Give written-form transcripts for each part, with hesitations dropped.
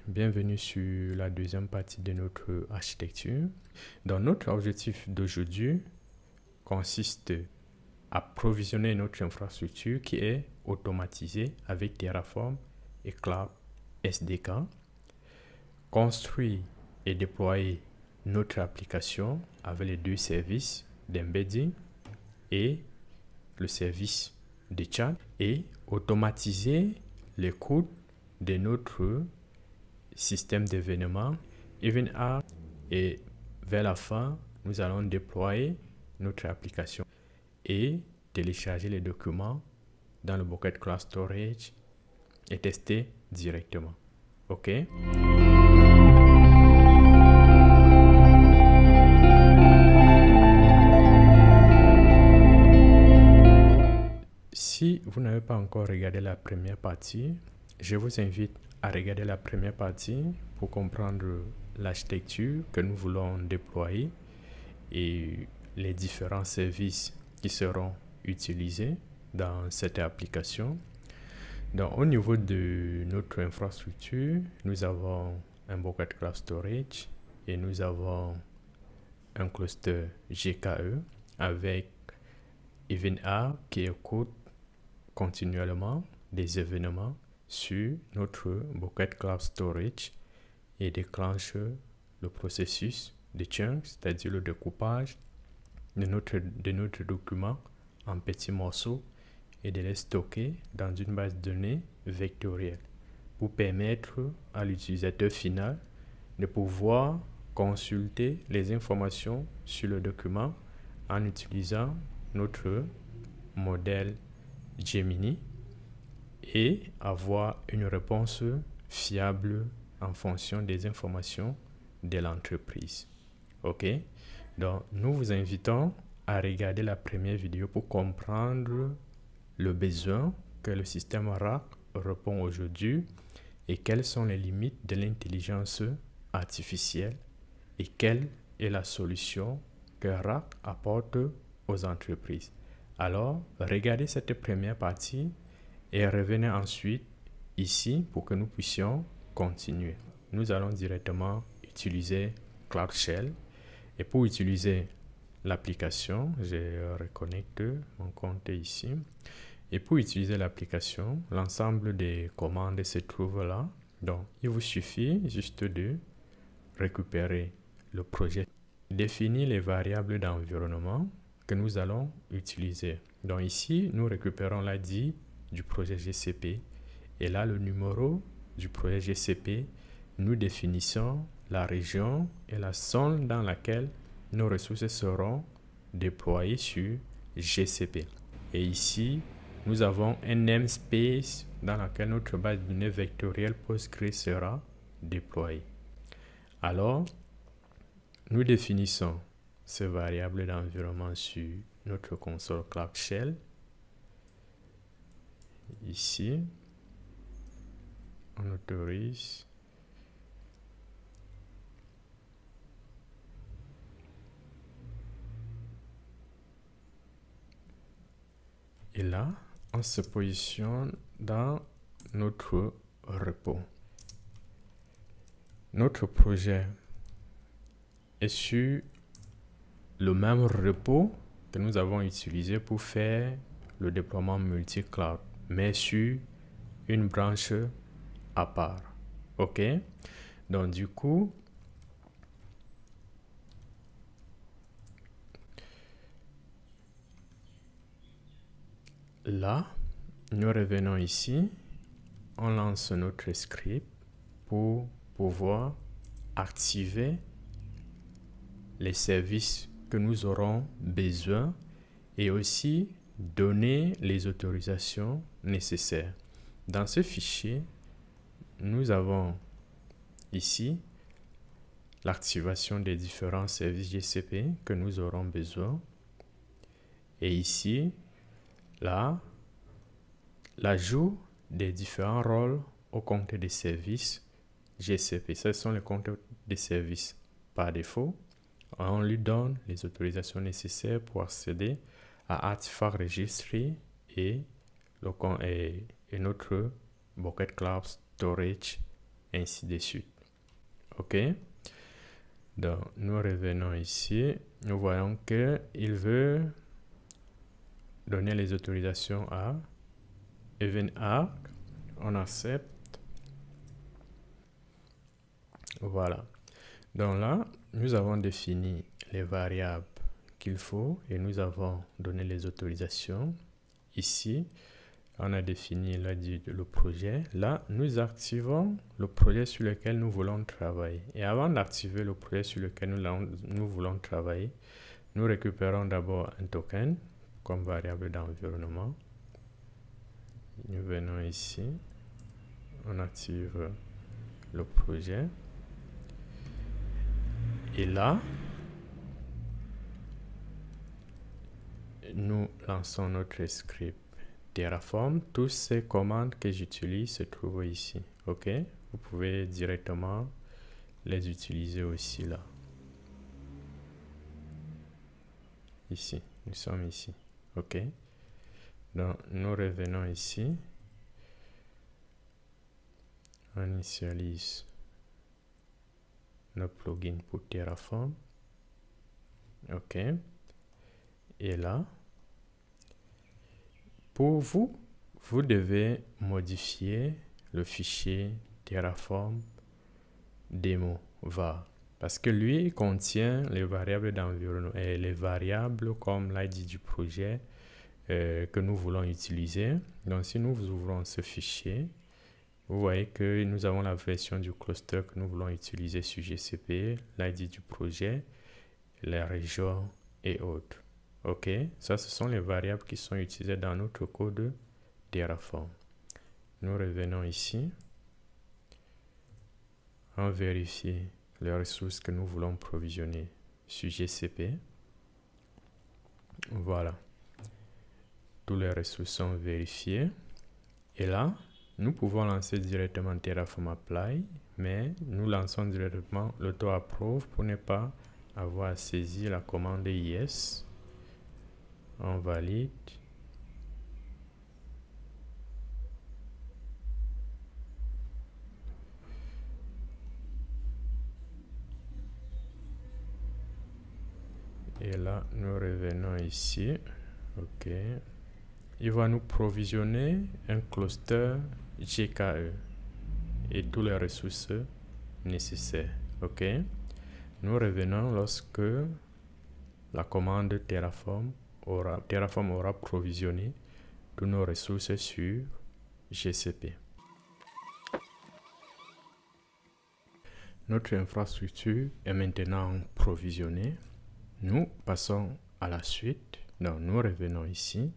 bienvenue sur la deuxième partie de notre architecture. Donc, notre objectif d'aujourd'hui consiste à provisionner notre infrastructure qui est automatisée avec Terraform et Cloud SDK, construire et déployer notre application avec les deux services d'embedding et le service de chat et automatiser les codes de notre système d'événements EventHub, et vers la fin, nous allons déployer notre application et télécharger les documents dans le Bucket Cloud Storage et tester directement. OK? Si vous n'avez pas encore regardé la première partie, je vous invite à regarder la première partie pour comprendre l'architecture que nous voulons déployer et les différents services qui seront utilisés dans cette application. Donc, au niveau de notre infrastructure, nous avons un Bucket Cloud Storage et nous avons un cluster GKE avec EventHub qui écoute continuellement des événements sur notre Bucket Cloud Storage et déclenche le processus de chunk, c'est-à-dire le découpage de notre document en petits morceaux et de les stocker dans une base de données vectorielle pour permettre à l'utilisateur final de pouvoir consulter les informations sur le document en utilisant notre modèle Gemini et avoir une réponse fiable en fonction des informations de l'entreprise. OK? Donc, nous vous invitons à regarder la première vidéo pour comprendre le besoin que le système RAC répond aujourd'hui et quelles sont les limites de l'intelligence artificielle et quelle est la solution que RAC apporte aux entreprises. Alors, regardez cette première partie et revenez ensuite ici pour que nous puissions continuer. Nous allons directement utiliser Cloud Shell. Et pour utiliser l'application, je reconnecte mon compte ici. Et pour utiliser l'application, l'ensemble des commandes se trouve là. Donc, il vous suffit juste de récupérer le projet, définir les variables d'environnement que nous allons utiliser. Donc ici, nous récupérons l'ID du projet GCP et là, le numéro du projet GCP, nous définissons la région et la zone dans laquelle nos ressources seront déployées sur GCP. Et ici, nous avons un namespace dans lequel notre base de données vectorielle Postgre sera déployée. Alors, nous définissons ces variables d'environnement sur notre console Cloud Shell. Ici, on autorise. Et là, on se positionne dans notre repos. Notre projet est sur le même repos que nous avons utilisé pour faire le déploiement multi-cloud, mais sur une branche à part. OK? Donc, du coup, là, nous revenons ici, on lance notre script pour pouvoir activer les services que nous aurons besoin et aussi donner les autorisations nécessaires. Dans ce fichier, nous avons ici l'activation des différents services GCP que nous aurons besoin. Et ici, là, l'ajout des différents rôles au compte des services GCP. Ce sont les comptes des services par défaut. On lui donne les autorisations nécessaires pour accéder à Artifact Registry et notre Bucket Cloud Storage ainsi de suite. OK? Donc, nous revenons ici. Nous voyons qu'il veut donner les autorisations à Event Arc. On accepte. Voilà. Donc là, nous avons défini les variables qu'il faut et nous avons donné les autorisations. Ici, on a défini le projet. Là, nous activons le projet sur lequel nous voulons travailler. Et avant d'activer le projet sur lequel nous voulons travailler, nous récupérons d'abord un token comme variable d'environnement. Nous venons ici, on active le projet. Et là, nous lançons notre script Terraform. Toutes ces commandes que j'utilise se trouvent ici. OK? Vous pouvez directement les utiliser aussi là. Ici, nous sommes ici. OK? Donc, nous revenons ici. On initialise nos plugins pour Terraform. OK? Et là, pour vous, vous devez modifier le fichier Terraform demo var parce que lui contient les variables d'environnement et les variables comme l'ID du projet que nous voulons utiliser. Donc, si nous ouvrons ce fichier, vous voyez que nous avons la version du cluster que nous voulons utiliser sur GCP, l'ID du projet, la région et autres. OK, ça ce sont les variables qui sont utilisées dans notre code Terraform. Nous revenons ici. On vérifie les ressources que nous voulons provisionner sur GCP. Voilà. Toutes les ressources sont vérifiées. Et là, nous pouvons lancer directement Terraform Apply, mais nous lançons directement l'auto-approve pour ne pas avoir à saisir la commande yes. On valide. Et là, nous revenons ici. OK. Il va nous provisionner un cluster GKE et toutes les ressources nécessaires. OK. Nous revenons lorsque la commande Terraform aura provisionné toutes nos ressources sur GCP. Notre infrastructure est maintenant provisionnée. Nous passons à la suite. Donc, nous revenons ici.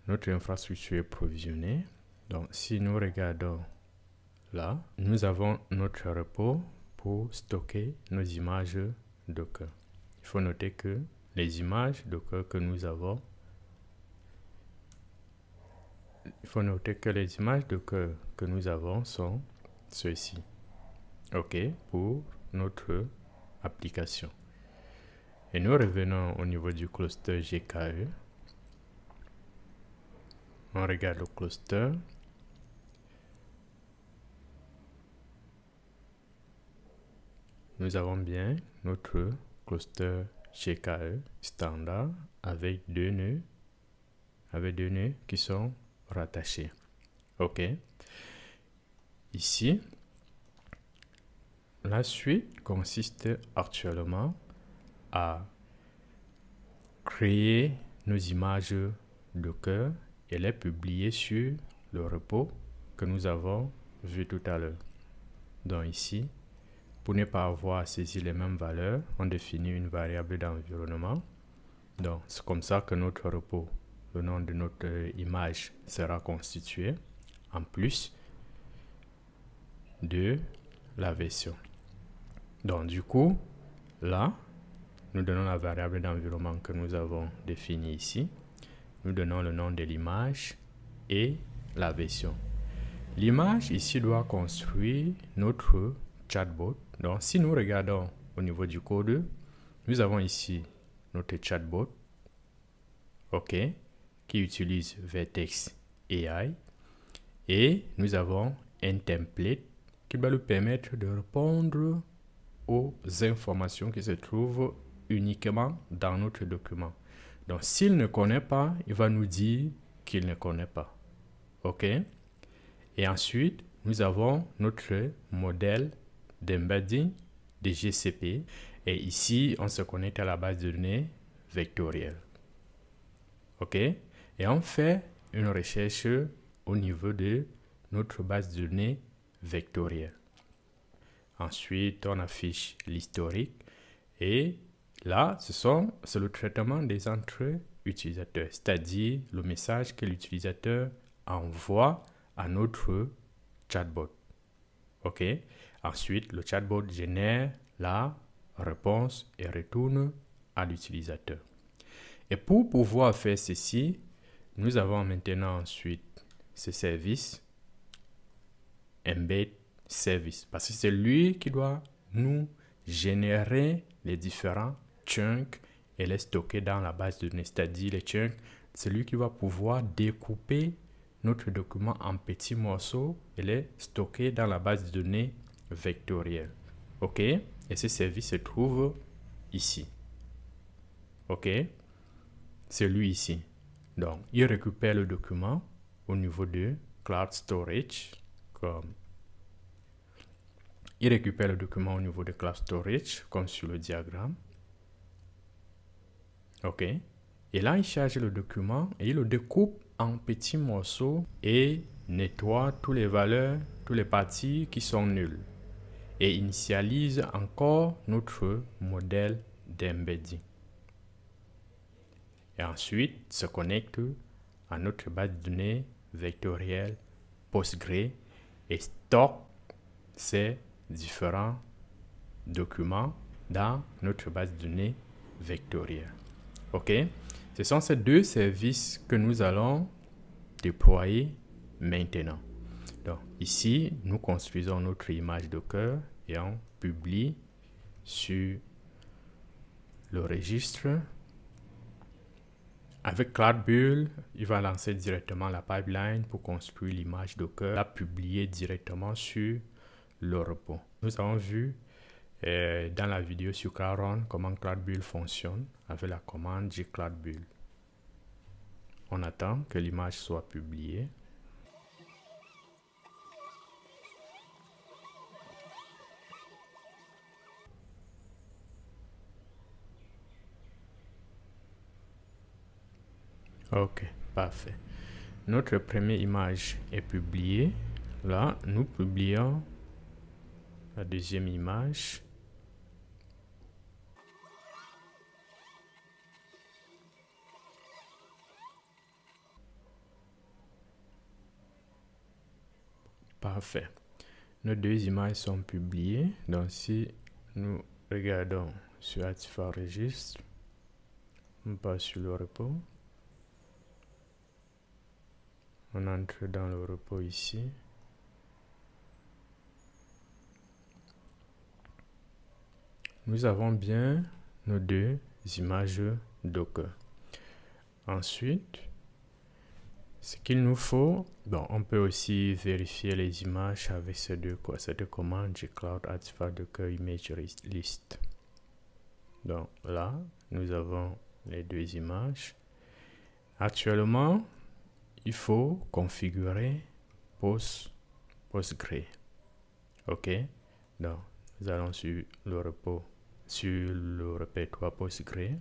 Notre infrastructure est provisionnée. Donc, si nous regardons là, nous avons notre repos pour stocker nos images Docker. Il faut noter que les images Docker que nous avons, sont ceux-ci. OK, pour notre application. Et nous revenons au niveau du cluster GKE. On regarde le cluster. Nous avons bien notre cluster GKE standard avec deux nœuds qui sont rattachés. OK. Ici, la suite consiste actuellement à créer nos images Docker et les publier sur le repos que nous avons vu tout à l'heure. Donc ici, pour ne pas avoir à saisir les mêmes valeurs, on définit une variable d'environnement. Donc c'est comme ça que notre repos, le nom de notre image sera constitué en plus de la version. Donc du coup, là, nous donnons la variable d'environnement que nous avons définie ici. Nous donnons le nom de l'image et la version. L'image ici doit construire notre chatbot. Donc si nous regardons au niveau du code, nous avons ici notre chatbot, OK, qui utilise Vertex AI. Et nous avons un template qui va lui permettre de répondre aux informations qui se trouvent uniquement dans notre document. Donc, s'il ne connaît pas, il va nous dire qu'il ne connaît pas. OK? Et ensuite, nous avons notre modèle d'embedding de GCP. Et ici, on se connecte à la base de données vectorielle. OK? Et on fait une recherche au niveau de notre base de données vectorielle. Ensuite, on affiche l'historique. Et là, c'est le traitement des entrées utilisateurs, c'est-à-dire le message que l'utilisateur envoie à notre chatbot. OK? Ensuite, le chatbot génère la réponse et retourne à l'utilisateur. Et pour pouvoir faire ceci, nous avons maintenant ensuite ce service embed service, parce que c'est lui qui doit nous générer les différents chunks et les stocker dans la base de données. C'est-à-dire les chunks, c'est lui qui va pouvoir découper notre document en petits morceaux et les stocker dans la base de données vectorielle. OK? Et ce service se trouve ici. OK? C'est lui ici. Donc, il récupère le document au niveau de Cloud Storage. Il récupère le document au niveau de Cloud Storage, comme sur le diagramme. OK? Et là, il charge le document et il le découpe en petits morceaux et nettoie toutes les valeurs, toutes les parties qui sont nulles. Et initialise encore notre modèle d'embedding. Et ensuite, se connecte à notre base de données vectorielle Postgre et stocke ces différents documents dans notre base de données vectorielle. OK? Ce sont ces deux services que nous allons déployer maintenant. Donc, ici, nous construisons notre image Docker et on publie sur le registre. Avec CloudBuild, il va lancer directement la pipeline pour construire l'image Docker, la publier directement sur le repos. Nous avons vu dans la vidéo sur CloudRun comment CloudBuild fonctionne avec la commande gcloudbuild. On attend que l'image soit publiée. OK, parfait. Notre première image est publiée. Là, nous publions la deuxième image. Parfait. Nos deux images sont publiées. Donc, si nous regardons sur Artifact Registre, on passe sur le repos. On entre dans le repos ici. Nous avons bien nos deux images Docker. Ensuite, ce qu'il nous faut, bon, on peut aussi vérifier les images avec cette commande gcloud artifact docker image list. Donc là, nous avons les deux images. Actuellement, il faut configurer Postgre. OK? Donc, nous allons sur le repos, sur le répertoire Postgre.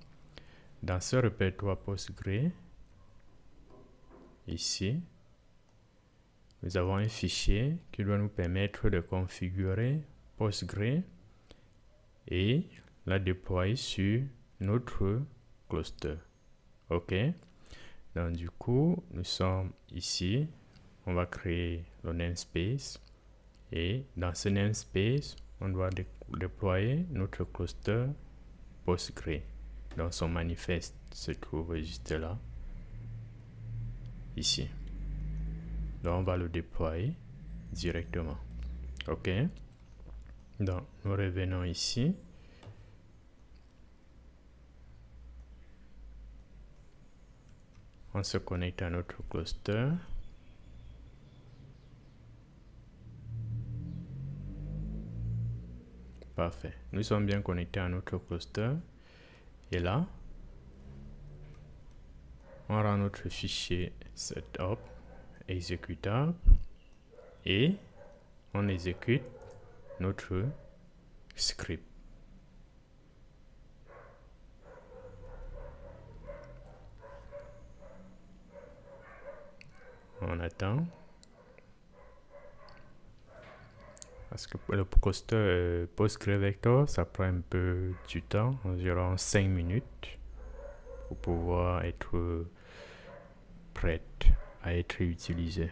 Dans ce répertoire Postgre, ici, nous avons un fichier qui doit nous permettre de configurer Postgre et la déployer sur notre cluster. OK? Donc, du coup, nous sommes ici. On va créer le namespace. Et dans ce namespace, on doit déployer notre cluster Postgre. Donc, son manifeste se trouve juste là. Ici. Donc, on va le déployer directement. OK? Donc, nous revenons ici. On se connecte à notre cluster. Parfait. Nous sommes bien connectés à notre cluster. Et là, on rend notre fichier setup exécutable et on exécute notre script. On attend. Parce que le cluster PostgreVector, ça prend un peu du temps, environ 5 minutes, pour pouvoir être prête à être utilisée.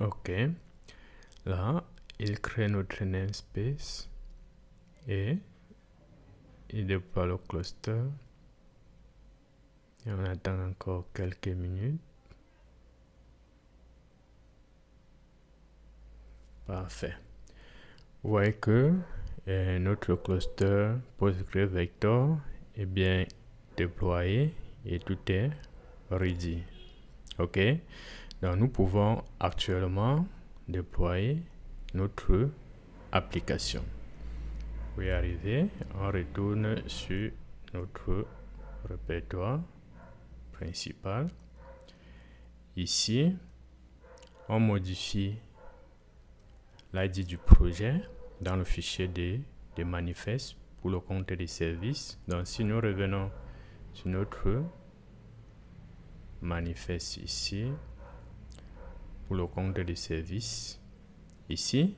Ok. Là, il crée notre namespace et il déploie le cluster. Et on attend encore quelques minutes. Parfait. Vous voyez que notre cluster PostgreVector est bien déployé et tout est ready. Ok. Donc nous pouvons actuellement déployer notre application. Pour y arriver, on retourne sur notre répertoire principal. Ici, on modifie l'ID du projet dans le fichier des manifestes pour le compte des services. Donc si nous revenons sur notre manifeste ici, pour le compte des services, ici,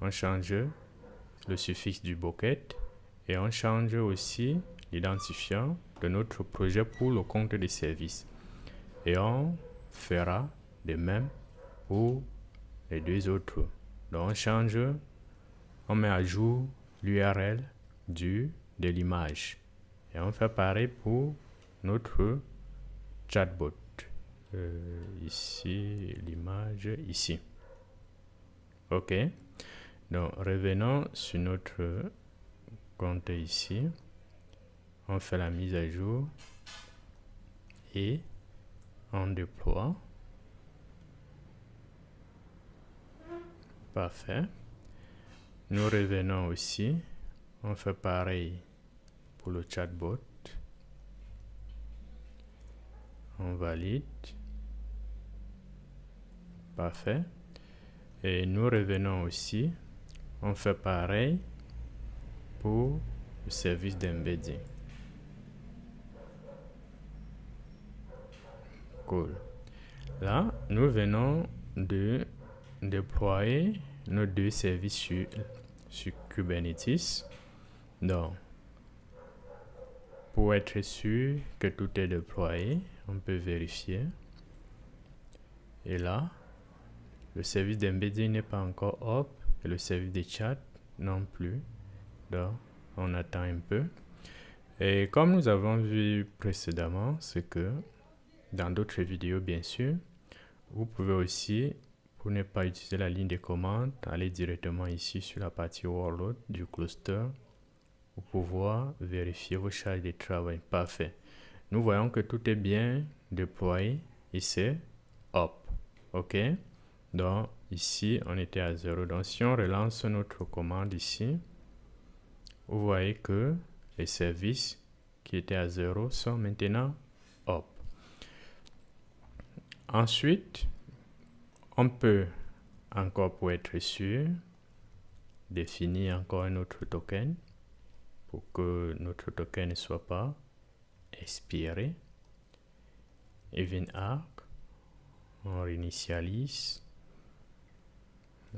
on change le suffixe du bucket et on change aussi l'identifiant de notre projet pour le compte des services. Et on fera de même pour les deux autres. Donc on change, on met à jour l'URL de l'image. Et on fait pareil pour notre chatbot. Ici, l'image, ici. Ok. Donc revenons sur notre compte ici. On fait la mise à jour et on déploie. Parfait. Nous revenons aussi. On fait pareil pour le chatbot. On valide. Parfait. Et nous revenons aussi. On fait pareil pour le service d'embedding. Cool. Là, nous venons de déployer nos deux services sur Kubernetes. Donc, pour être sûr que tout est déployé, on peut vérifier. Et là, le service d'embedding n'est pas encore up et le service de chat non plus. Donc, on attend un peu. Et comme nous avons vu précédemment, c'est que dans d'autres vidéos, bien sûr, vous pouvez aussi, pour ne pas utiliser la ligne de commande, aller directement ici sur la partie workload du cluster pour pouvoir vérifier vos charges de travail. Parfait. Nous voyons que tout est bien déployé et c'est up. OK. Donc, ici, on était à 0. Donc, si on relance notre commande ici, vous voyez que les services qui étaient à 0 sont maintenant up. Ensuite, on peut encore, pour être sûr, définir encore un autre token pour que notre token ne soit pas expiré. Event arc, on réinitialise,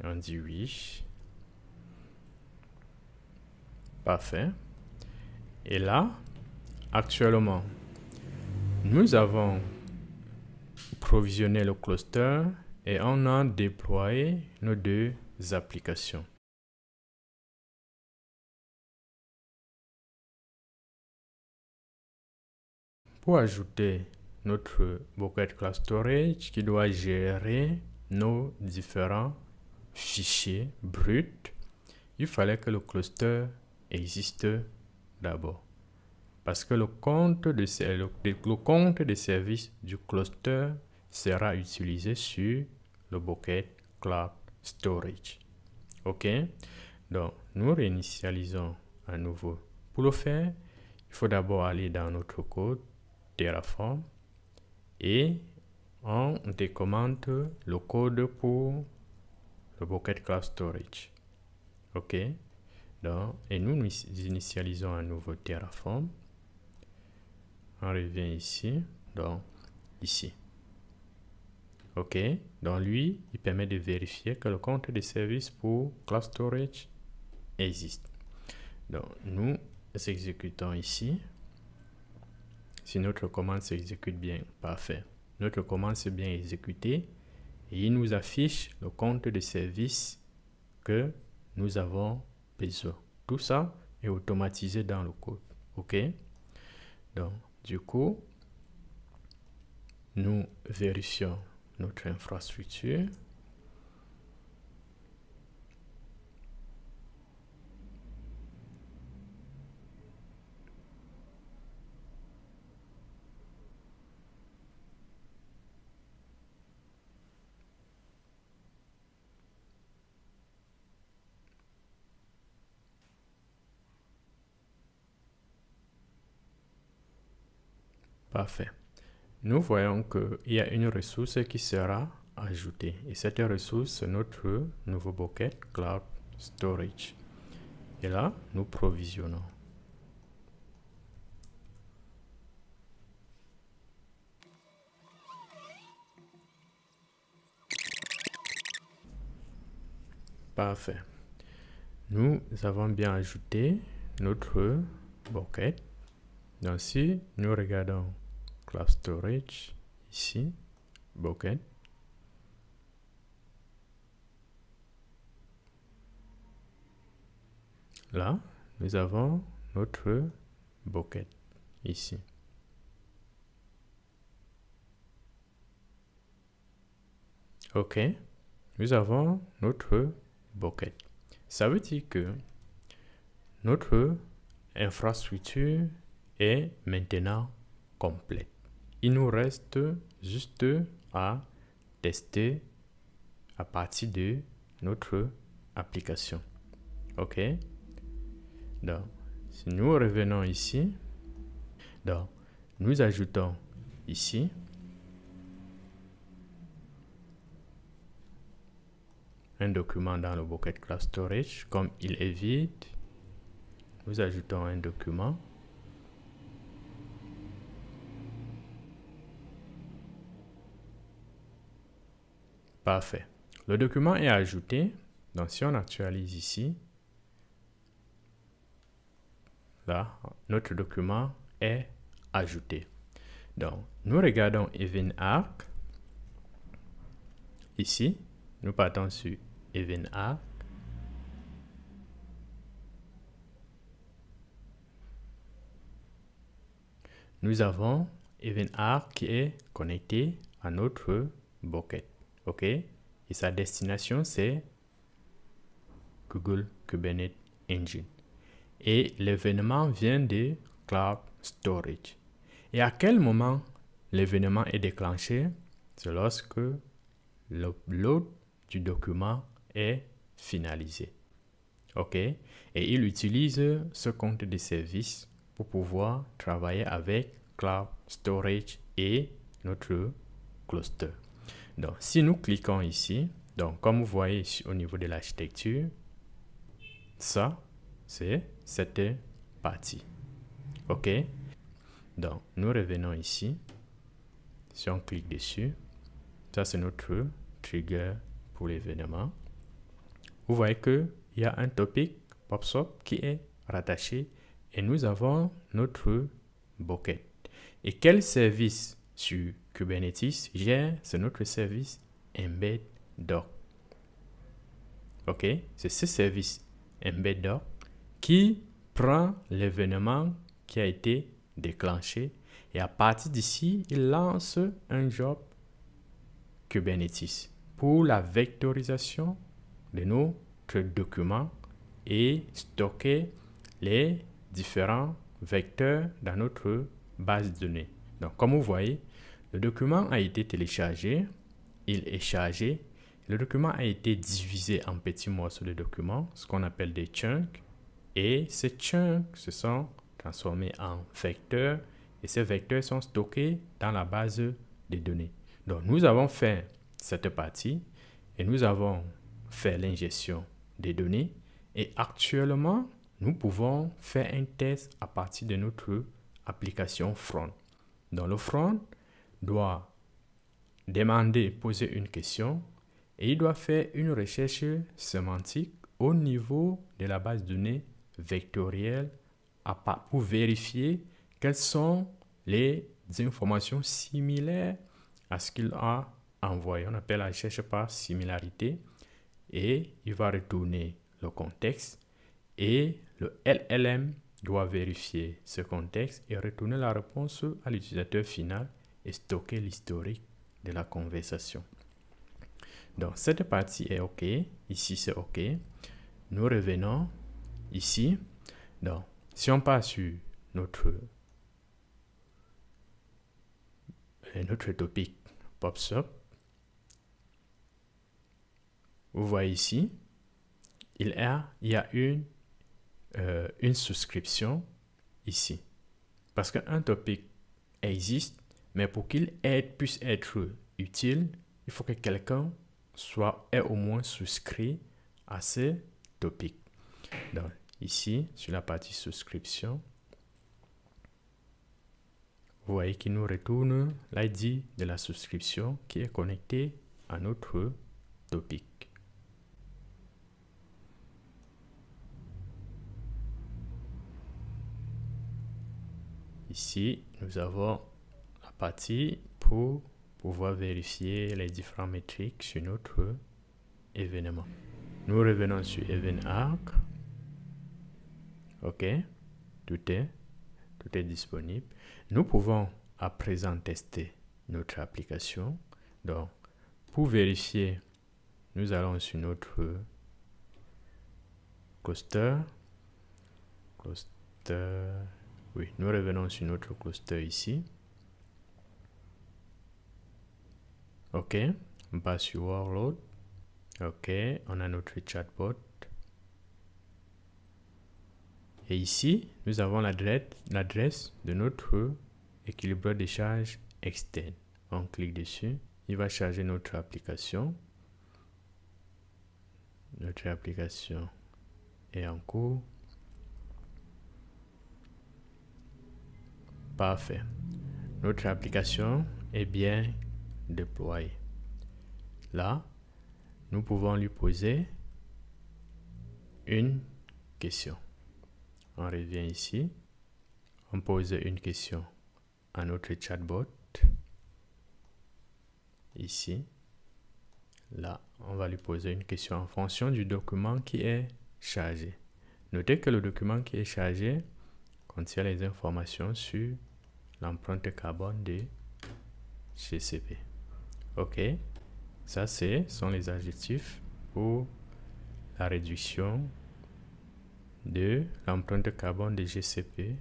on dit oui. Parfait. Et là, actuellement, nous avons provisionné le cluster et on a déployé nos deux applications. Pour ajouter notre bucket cloud storage qui doit gérer nos différents fichiers bruts, il fallait que le cluster existe d'abord. Parce que le compte de service du cluster sera utilisé sur le bucket Cloud Storage. OK? Donc, nous réinitialisons à nouveau. Pour le faire, il faut d'abord aller dans notre code Terraform et on décommente le code pour le bucket Cloud Storage. OK? Donc, et nous initialisons à nouveau Terraform. On revient ici. Donc, ici. OK? Donc, lui, il permet de vérifier que le compte de service pour Cloud Storage existe. Donc, nous exécutons ici. Si notre commande s'exécute bien, parfait. Notre commande s'est bien exécutée et il nous affiche le compte de service que nous avons besoin. Tout ça est automatisé dans le code. OK? Donc, du coup, nous vérifions notre infrastructure. Parfait. Nous voyons qu'il y a une ressource qui sera ajoutée. Et cette ressource, c'est notre nouveau bucket Cloud Storage. Et là, nous provisionnons. Parfait. Nous avons bien ajouté notre bucket. Donc, si nous regardons Cloud Storage, ici, bucket, là, nous avons notre bucket ici. OK, nous avons notre bucket. Ça veut dire que notre infrastructure est maintenant complète. Il nous reste juste à tester à partir de notre application. OK? Donc, si nous revenons ici, donc, nous ajoutons ici un document dans le bucket Cloud Storage. Comme il est vide, nous ajoutons un document. Parfait. Le document est ajouté. Donc, si on actualise ici, là, notre document est ajouté. Donc, nous regardons EventArc. Ici, nous partons sur EventArc. Nous avons EventArc qui est connecté à notre bucket. OK? Et sa destination, c'est Google Kubernetes Engine. Et l'événement vient de Cloud Storage. Et à quel moment l'événement est déclenché? C'est lorsque l'upload du document est finalisé. OK? Et il utilise ce compte de service pour pouvoir travailler avec Cloud Storage et notre cluster. Donc, si nous cliquons ici, donc comme vous voyez ici, au niveau de l'architecture, ça, c'est cette partie. OK? Donc, nous revenons ici. Si on clique dessus, ça, c'est notre trigger pour l'événement. Vous voyez qu'il y a un topic PubSub qui est rattaché et nous avons notre bucket. Et quel service sur Kubernetes gère? C'est notre service Embed Doc. OK? C'est ce service Embed Doc qui prend l'événement qui a été déclenché et à partir d'ici, il lance un job Kubernetes pour la vectorisation de notre document et stocker les différents vecteurs dans notre base de données. Donc, comme vous voyez, Le document a été téléchargé, il est chargé. Le document a été divisé en petits morceaux de documents, ce qu'on appelle des chunks. Et ces chunks se sont transformés en vecteurs et ces vecteurs sont stockés dans la base de données. Donc, nous avons fait cette partie et nous avons fait l'ingestion des données et actuellement, nous pouvons faire un test à partir de notre application front. Donc, le front doit poser une question et il doit faire une recherche sémantique au niveau de la base de données vectorielle pour vérifier quelles sont les informations similaires à ce qu'il a envoyé. On appelle la recherche par similarité et il va retourner le contexte et le LLM doit vérifier ce contexte et retourner la réponse à l'utilisateur final et stocker l'historique de la conversation. Donc, cette partie est OK. Ici, c'est OK. Nous revenons ici. Donc, si on passe sur notre topic pops up, vous voyez ici, il y a une souscription ici. Parce qu'un topic existe, mais pour qu'il puisse être utile, il faut que quelqu'un ait au moins souscrit à ce topic. Donc, ici, sur la partie souscription, vous voyez qu'il nous retourne l'ID de la souscription qui est connecté à notre topic. Ici, nous avons la partie pour pouvoir vérifier les différentes métriques sur notre événement. Nous revenons sur EventArc. OK, tout est disponible. Nous pouvons à présent tester notre application. Donc, pour vérifier, nous allons sur notre cluster. Oui, nous revenons sur notre cluster ici. OK, on passe sur Workload. OK, on a notre chatbot. Et ici, nous avons l'adresse de notre équilibreur de charge externe. On clique dessus, il va charger notre application. Notre application est en cours. Parfait. Notre application est bien déployée. Là, nous pouvons lui poser une question. On revient ici. On pose une question à notre chatbot. Ici. Là, on va lui poser une question en fonction du document qui est chargé. Notez que le document qui est chargé contient les informations sur l'empreinte carbone de GCP. OK. Ça, sont les adjectifs pour la réduction de l'empreinte carbone de GCP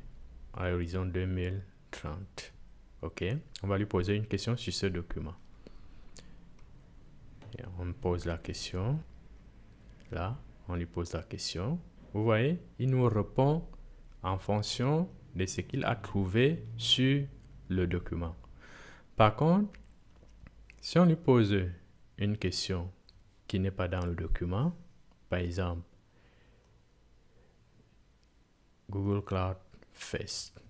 à l'horizon 2030. OK. On va lui poser une question sur ce document. Et on pose la question. Là, on lui pose la question. Vous voyez, il nous répond en fonction de ce qu'il a trouvé sur le document. Par contre, si on lui pose une question qui n'est pas dans le document, par exemple, Google Cloud First.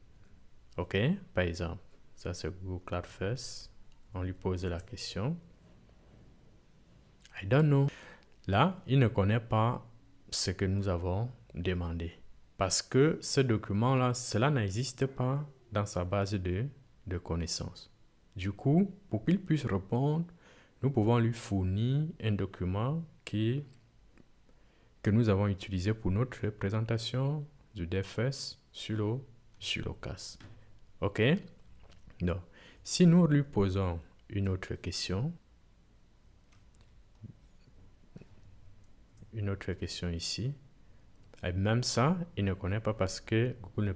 OK, par exemple, ça c'est Google Cloud First. On lui pose la question. I don't know. Là, il ne connaît pas ce que nous avons demandé. Parce que ce document-là, cela n'existe pas dans sa base de connaissances. Du coup, pour qu'il puisse répondre, nous pouvons lui fournir un document que nous avons utilisé pour notre présentation du DevFest sur le CAS. OK? Donc, si nous lui posons une autre question ici, et même ça, il ne connaît pas parce que Google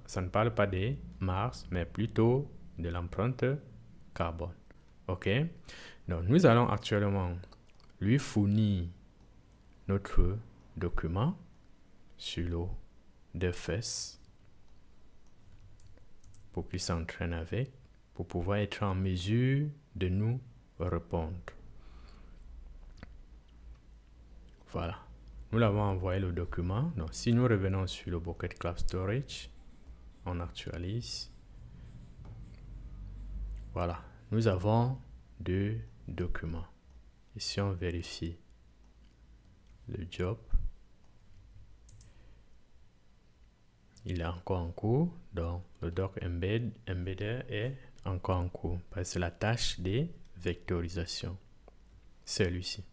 ça ne parle pas des Mars, mais plutôt de l'empreinte carbone. OK? Donc, nous allons actuellement lui fournir notre document sur le DFS pour qu'il s'entraîne avec, pour pouvoir être en mesure de nous répondre. Voilà. Nous l'avons envoyé le document. Donc, si nous revenons sur le Bucket Cloud Storage, on actualise. Voilà. Nous avons 2 documents. Ici, on vérifie le job. Il est encore en cours. Donc, le doc embedder est encore en cours. Parce que c'est la tâche de vectorisation. Celui-ci.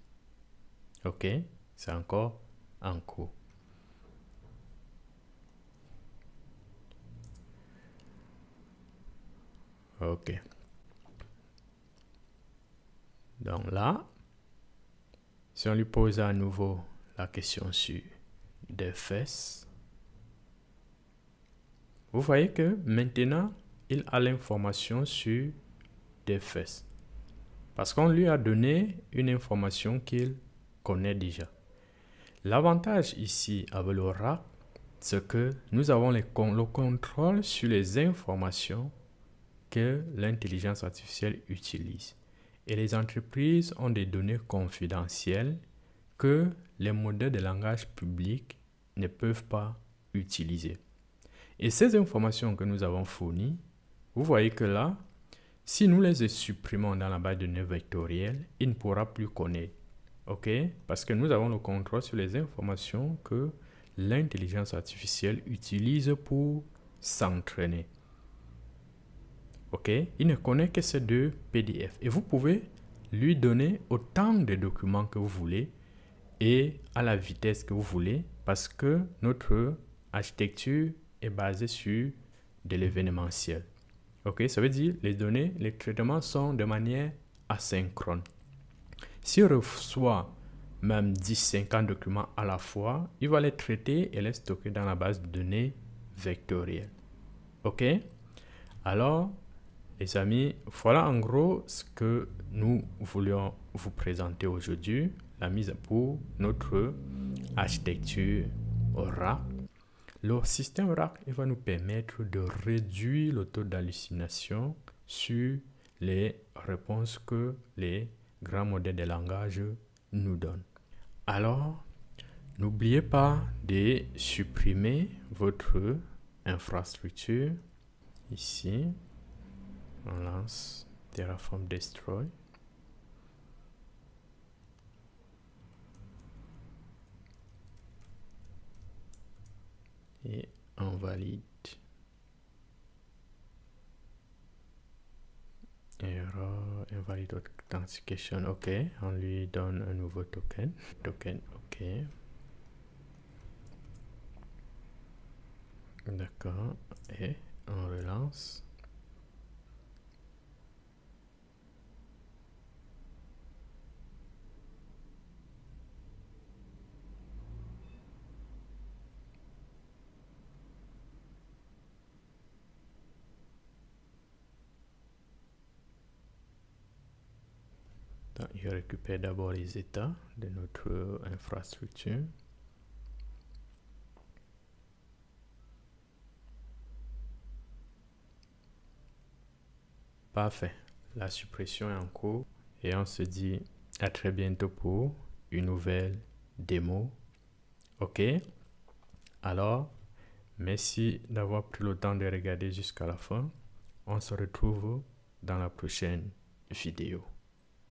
OK? C'est encore en cours. OK. Donc là, si on lui pose à nouveau la question sur DFS, vous voyez que maintenant, il a l'information sur DFS. Parce qu'on lui a donné une information qu'il connaît déjà. L'avantage ici avec l'Oracle, c'est que nous avons le contrôle sur les informations que l'intelligence artificielle utilise. Et les entreprises ont des données confidentielles que les modèles de langage public ne peuvent pas utiliser. Et ces informations que nous avons fournies, vous voyez que là, si nous les supprimons dans la base de données vectorielle, il ne pourra plus connaître. OK? Parce que nous avons le contrôle sur les informations que l'intelligence artificielle utilise pour s'entraîner. OK? Il ne connaît que ces 2 PDF. Et vous pouvez lui donner autant de documents que vous voulez et à la vitesse que vous voulez parce que notre architecture est basée sur de l'événementiel. OK? Ça veut dire les données, les traitements sont de manière asynchrone. S'il reçoit même 10-50 documents à la fois, il va les traiter et les stocker dans la base de données vectorielle. OK? Alors, les amis, voilà en gros ce que nous voulions vous présenter aujourd'hui, la mise pour notre architecture Oracle. Le système Oracle va nous permettre de réduire le taux d'hallucination sur les réponses que les grands modèles de langage nous donnent. Alors, n'oubliez pas de supprimer votre infrastructure. Ici, on lance Terraform Destroy. Et on valide. Error, invalid authentication. OK. On lui donne un nouveau token. Token, OK. D'accord. Et on relance. Je récupère d'abord les états de notre infrastructure. Parfait. La suppression est en cours et on se dit à très bientôt pour une nouvelle démo. OK? Alors, merci d'avoir pris le temps de regarder jusqu'à la fin. On se retrouve dans la prochaine vidéo.